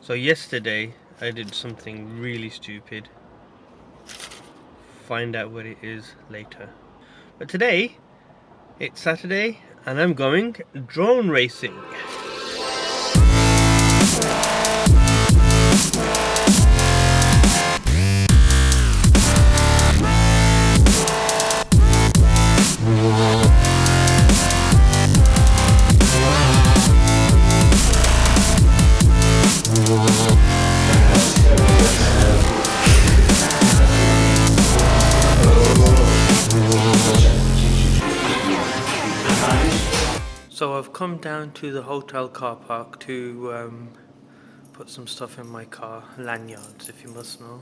So yesterday I did something really stupid. Find out what it is later. But today, it's Saturday and I'm going drone racing. So I've come down to the hotel car park to put some stuff in my car, lanyards if you must know.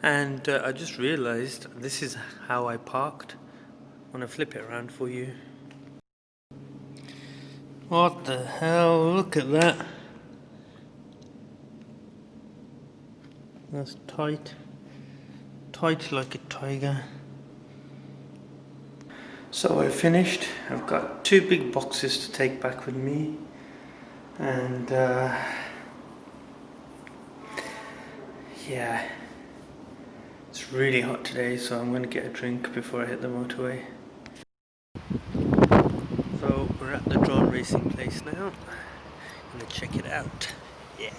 And I just realised this is how I parked. I'm gonna flip it around for you. What the hell, look at that. That's tight. Tight like a tiger. So I finished. I've got 2 big boxes to take back with me, and yeah, it's really hot today, so I'm going to get a drink before I hit the motorway. So we're at the drone racing place now. I'm going to check it out. Yeah.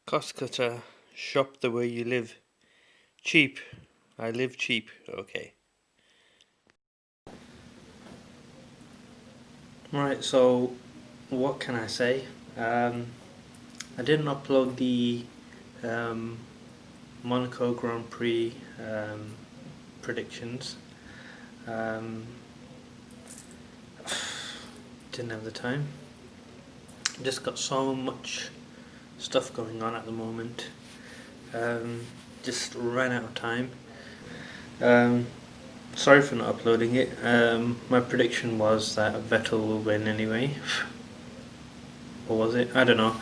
Cost cutter, shop the way you live. Cheap. I live cheap. Okay. Right, so what can I say? I didn't upload the Monaco Grand Prix predictions. Didn't have the time. Just got so much stuff going on at the moment. Just ran out of time. Sorry for not uploading it. My prediction was that Vettel will win anyway. Or was it? I don't know.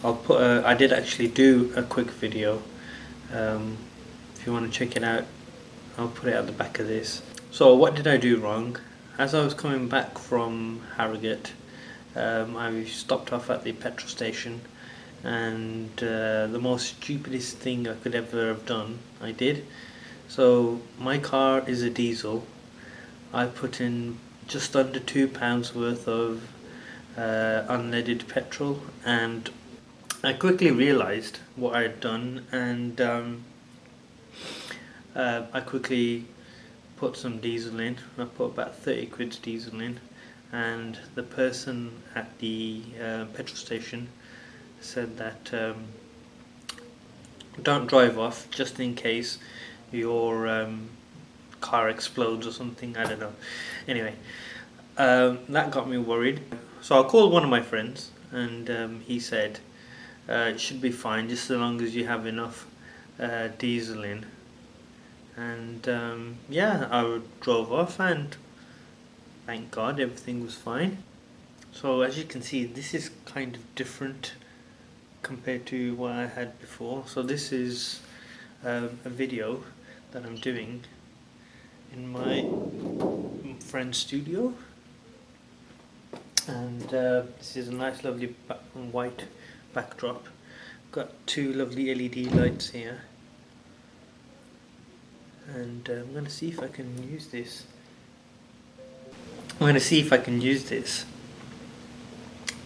I'll put I did actually do a quick video. If you want to check it out, I'll put it at the back of this. So what did I do wrong? As I was coming back from Harrogate, I stopped off at the petrol station, and the most stupidest thing I could ever have done, I did. So my car is a diesel. I put in just under £2 worth of unleaded petrol, and I quickly realized what I had done, and I quickly put some diesel in. I put about 30 quid's diesel in, and the person at the petrol station said that don't drive off just in case your car explodes or something. I don't know. Anyway, that got me worried. So I called one of my friends, and he said it should be fine just as long as you have enough diesel in. And yeah, I drove off, and thank God everything was fine. So as you can see, this is kind of different compared to what I had before. So this is a video that I'm doing in my friend's studio, and this is a nice lovely white backdrop. Got two lovely LED lights here, and I'm going to see if I can use this.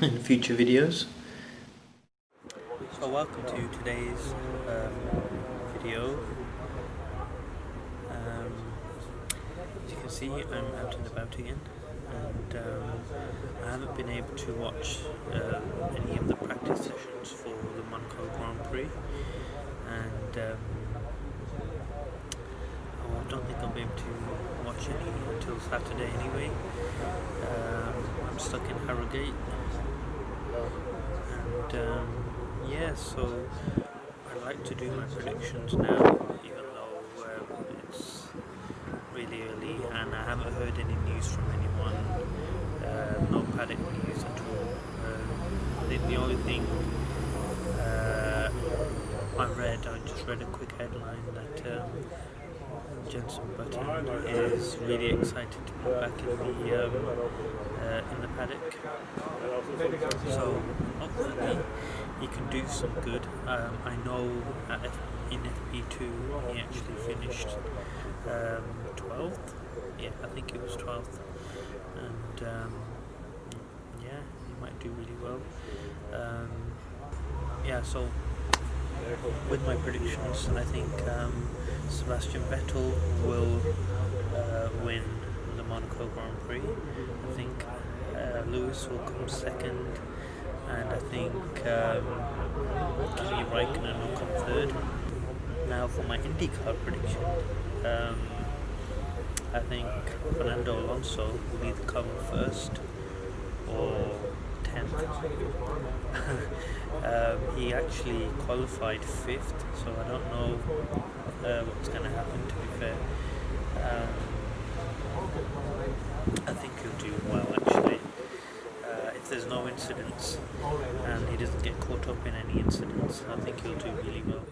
In future videos. So welcome to today's video. As you can see, I'm out and about again, and I haven't been able to watch any of the practice sessions for the Monaco Grand Prix, and I don't think I'll be able to watch any until Saturday anyway. I'm stuck in Harrogate, and yeah, so I'd like to do my predictions now, even though it's really early and I haven't heard any news from anyone, no paddock news at all. I think the only thing I just read a quick headline that Jenson Button is really excited to be back in the paddock. So hopefully he can do some good. I know in FP2 he actually finished 12th. Yeah, I think it was 12th, and yeah, he might do really well. Yeah, so with my predictions, I think Sebastian Vettel will win the Monaco Grand Prix. I think Lewis will come second, and I think Kimi Raikkonen will come third. Now for my IndyCar prediction, I think Fernando Alonso will either come first or 10th. He actually qualified 5th, so I don't know what's going to happen, to be fair. I think he'll do well, actually. If there's no incidents and he doesn't get caught up in any incidents, I think he'll do really well.